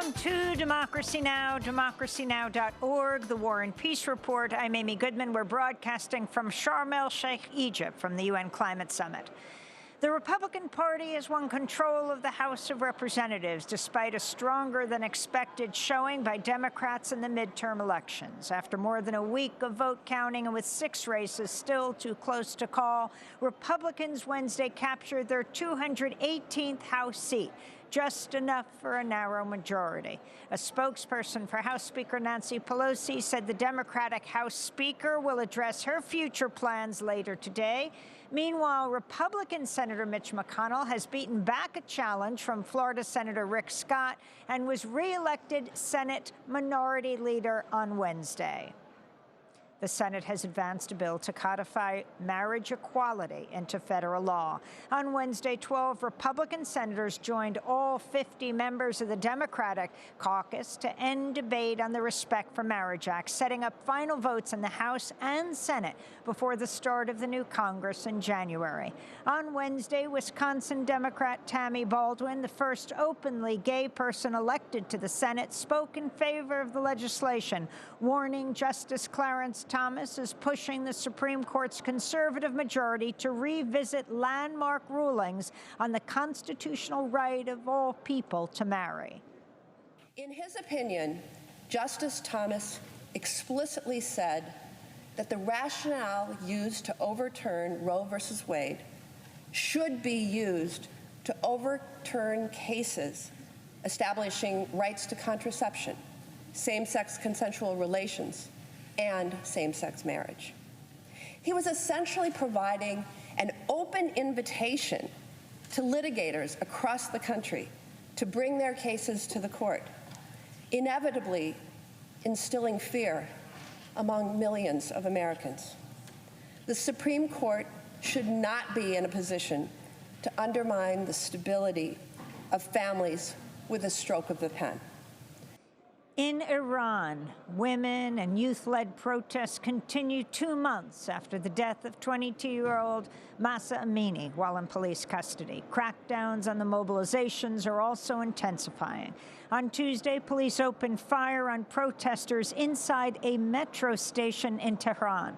Welcome to Democracy Now!, democracynow.org, the War and Peace Report. I'm Amy Goodman. We're broadcasting from Sharm el-Sheikh, Egypt, from the UN Climate Summit. The Republican Party has won control of the House of Representatives, despite a stronger-than-expected showing by Democrats in the midterm elections. After more than a week of vote counting and with 6 races still too close to call, Republicans Wednesday captured their 218th House seat, just enough for a narrow majority. A spokesperson for House Speaker Nancy Pelosi said the Democratic House Speaker will address her future plans later today. Meanwhile, Republican Senator Mitch McConnell has beaten back a challenge from Florida Senator Rick Scott and was re-elected Senate Minority Leader on Wednesday. The Senate has advanced a bill to codify marriage equality into federal law. On Wednesday, 12 Republican senators joined all 50 members of the Democratic caucus to end debate on the Respect for Marriage Act, setting up final votes in the House and Senate before the start of the new Congress in January. On Wednesday, Wisconsin Democrat Tammy Baldwin, the first openly gay person elected to the Senate, spoke in favor of the legislation, warning Justice Clarence Thomas is pushing the Supreme Court's conservative majority to revisit landmark rulings on the constitutional right of all people to marry. In his opinion, Justice Thomas explicitly said that the rationale used to overturn Roe v. Wade should be used to overturn cases establishing rights to contraception, same-sex consensual relations, and same-sex marriage. He was essentially providing an open invitation to litigators across the country to bring their cases to the court, inevitably instilling fear among millions of Americans. The Supreme Court should not be in a position to undermine the stability of families with a stroke of the pen. In Iran, women and youth-led protests continue 2 months after the death of 22-year-old Mahsa Amini while in police custody. Crackdowns on the mobilizations are also intensifying. On Tuesday, police opened fire on protesters inside a metro station in Tehran.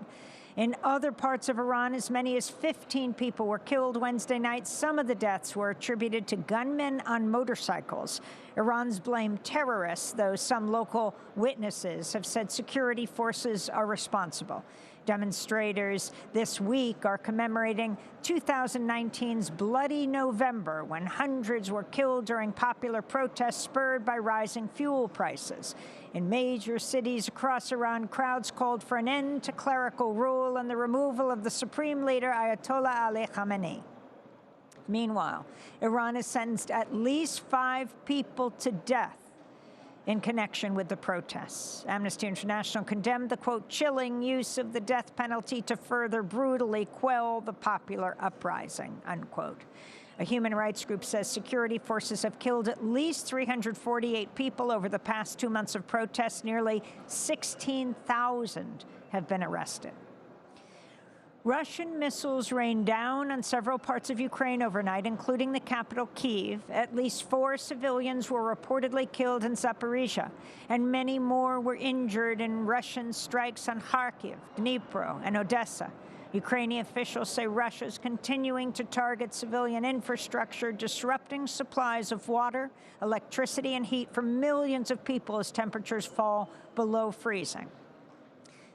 In other parts of Iran, as many as 15 people were killed Wednesday night. Some of the deaths were attributed to gunmen on motorcycles. Iran's blamed terrorists, though some local witnesses have said security forces are responsible. Demonstrators this week are commemorating 2019's Bloody November, when hundreds were killed during popular protests spurred by rising fuel prices. In major cities across Iran, crowds called for an end to clerical rule and the removal of the supreme leader, Ayatollah Ali Khamenei. Meanwhile, Iran has sentenced at least 5 people to death in connection with the protests. Amnesty International condemned the, quote, chilling use of the death penalty to further brutally quell the popular uprising, unquote. A human rights group says security forces have killed at least 348 people over the past 2 months of protests. Nearly 16,000 have been arrested. Russian missiles rained down on several parts of Ukraine overnight, including the capital, Kyiv. At least 4 civilians were reportedly killed in Zaporizhia, and many more were injured in Russian strikes on Kharkiv, Dnipro, and Odessa. Ukrainian officials say Russia is continuing to target civilian infrastructure, disrupting supplies of water, electricity, and heat for millions of people as temperatures fall below freezing.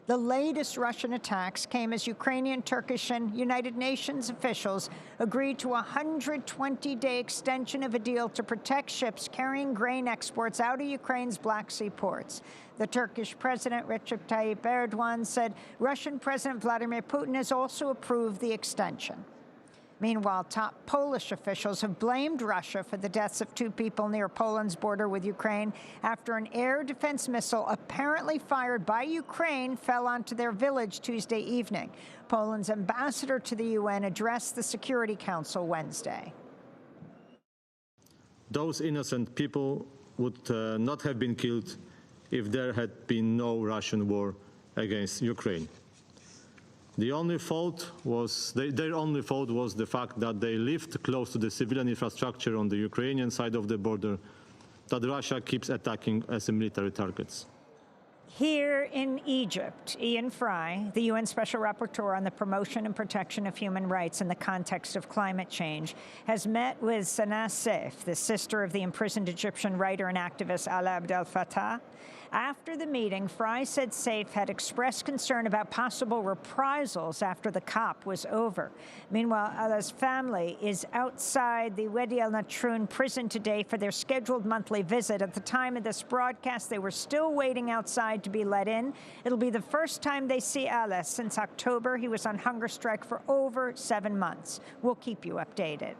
The latest Russian attacks came as Ukrainian, Turkish, and United Nations officials agreed to a 120-day extension of a deal to protect ships carrying grain exports out of Ukraine's Black Sea ports. The Turkish President Recep Tayyip Erdogan said Russian President Vladimir Putin has also approved the extension. Meanwhile, top Polish officials have blamed Russia for the deaths of 2 people near Poland's border with Ukraine after an air defense missile apparently fired by Ukraine fell onto their village Tuesday evening. Poland's ambassador to the UN addressed the Security Council Wednesday. Those innocent people would not have been killed if there had been no Russian war against Ukraine. Their only fault was the fact that they lived close to the civilian infrastructure on the Ukrainian side of the border that Russia keeps attacking as military targets. Here in Egypt, Ian Fry, the UN Special Rapporteur on the promotion and protection of human rights in the context of climate change, has met with Sanaa Seif, the sister of the imprisoned Egyptian writer and activist Abdaal Fattahs. After the meeting, Fry said Seif had expressed concern about possible reprisals after the COP was over. Meanwhile, Alaa's family is outside the Wadi al-Natrun prison today for their scheduled monthly visit. At the time of this broadcast, they were still waiting outside to be let in. It'll be the first time they see Alaa since October. He was on hunger strike for over 7 months. We'll keep you updated.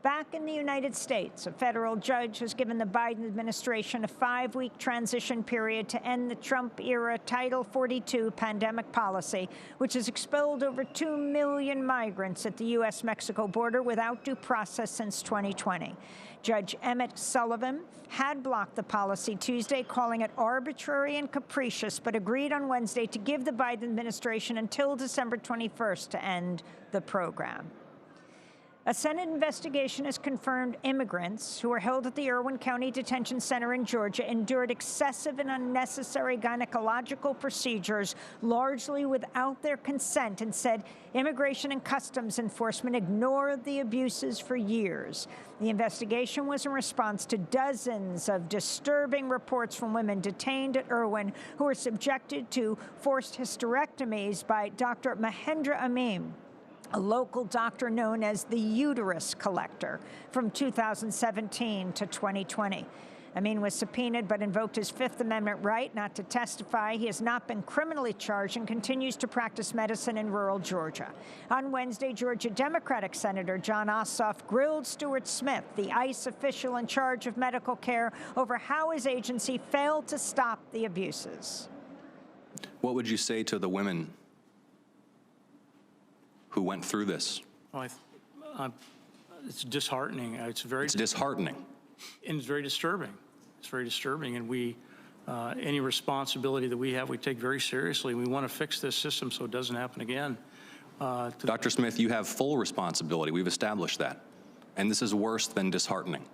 Back in the United States, a federal judge has given the Biden administration a 5-week transition period to end the Trump-era Title 42 pandemic policy, which has expelled over 2 million migrants at the U.S.-Mexico border without due process since 2020. Judge Emmett Sullivan had blocked the policy Tuesday, calling it arbitrary and capricious, but agreed on Wednesday to give the Biden administration until December 21st to end the program. A Senate investigation has confirmed immigrants who were held at the Irwin County Detention Center in Georgia endured excessive and unnecessary gynecological procedures, largely without their consent, and said Immigration and Customs Enforcement ignored the abuses for years. The investigation was in response to dozens of disturbing reports from women detained at Irwin who were subjected to forced hysterectomies by Dr. Mahendra Amin, a local doctor known as the uterus collector, from 2017 to 2020. Amin was subpoenaed but invoked his Fifth Amendment right not to testify. He has not been criminally charged and continues to practice medicine in rural Georgia. On Wednesday, Georgia Democratic Senator John Ossoff grilled Stuart Smith, the ICE official in charge of medical care, over how his agency failed to stop the abuses. What would you say to the women who went through this? Oh, it's disheartening. It's disheartening. And it's very disturbing. It's very disturbing, and we, any responsibility that we have, we take very seriously. We want to fix this system so it doesn't happen again. Dr. Smith, you have full responsibility. We've established that. And this is worse than disheartening.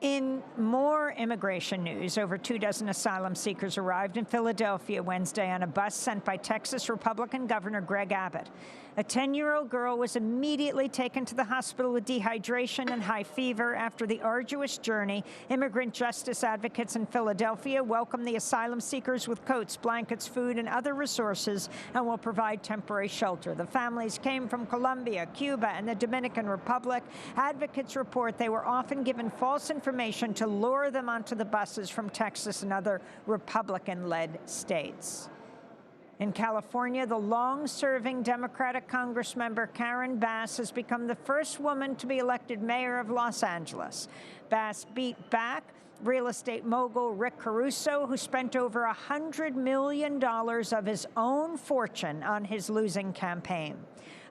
In more immigration news, over 24 asylum seekers arrived in Philadelphia Wednesday on a bus sent by Texas Republican Governor Greg Abbott. A 10-year-old girl was immediately taken to the hospital with dehydration and high fever. After the arduous journey, immigrant justice advocates in Philadelphia welcomed the asylum seekers with coats, blankets, food, and other resources, and will provide temporary shelter. The families came from Colombia, Cuba, and the Dominican Republic. Advocates report they were often given false information to lure them onto the buses from Texas and other Republican-led states. In California, the long-serving Democratic Congressmember Karen Bass has become the first woman to be elected mayor of Los Angeles. Bass beat back real estate mogul Rick Caruso, who spent over $100 million of his own fortune on his losing campaign.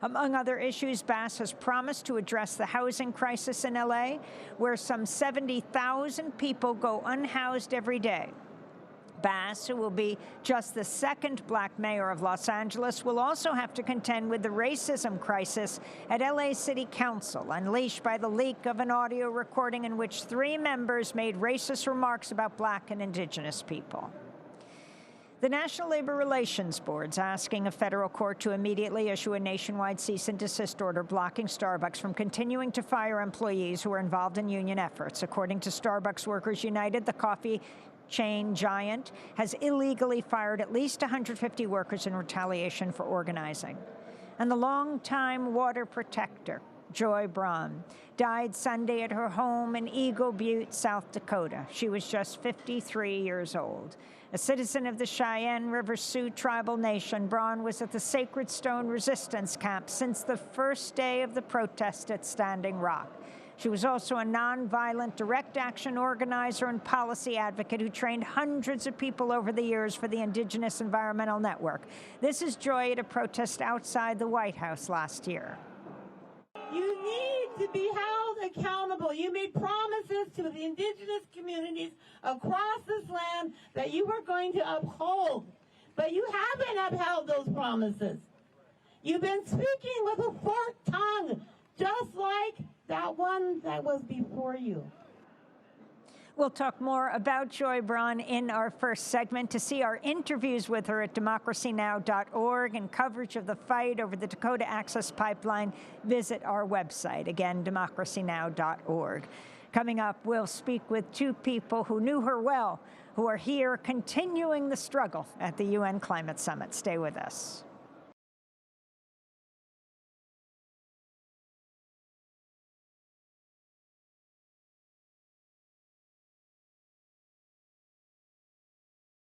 Among other issues, Bass has promised to address the housing crisis in LA, where some 70,000 people go unhoused every day. Bass, who will be just the second black mayor of Los Angeles, will also have to contend with the racism crisis at LA City Council, unleashed by the leak of an audio recording in which 3 members made racist remarks about black and indigenous people. The National Labor Relations Board's asking a federal court to immediately issue a nationwide cease and desist order blocking Starbucks from continuing to fire employees who are involved in union efforts. According to Starbucks Workers United, the coffee chain giant has illegally fired at least 150 workers in retaliation for organizing. And the longtime water protector, Joy Braun, died Sunday at her home in Eagle Butte, South Dakota. She was just 53 years old. A citizen of the Cheyenne River Sioux tribal nation, Braun was at the Sacred Stone Resistance Camp since the first day of the protest at Standing Rock. She was also a nonviolent direct action organizer and policy advocate who trained hundreds of people over the years for the Indigenous Environmental Network. This is Joy at a protest outside the White House last year. You need to be held accountable. You made promises to the indigenous communities across this land that you were going to uphold, but you haven't upheld those promises. You've been speaking with a forked tongue, just like that one that was before you. We'll talk more about Joy Braun in our first segment. To see our interviews with her at democracynow.org and coverage of the fight over the Dakota Access Pipeline, visit our website, again, democracynow.org. Coming up, we'll speak with two people who knew her well, who are here continuing the struggle at the UN Climate Summit. Stay with us.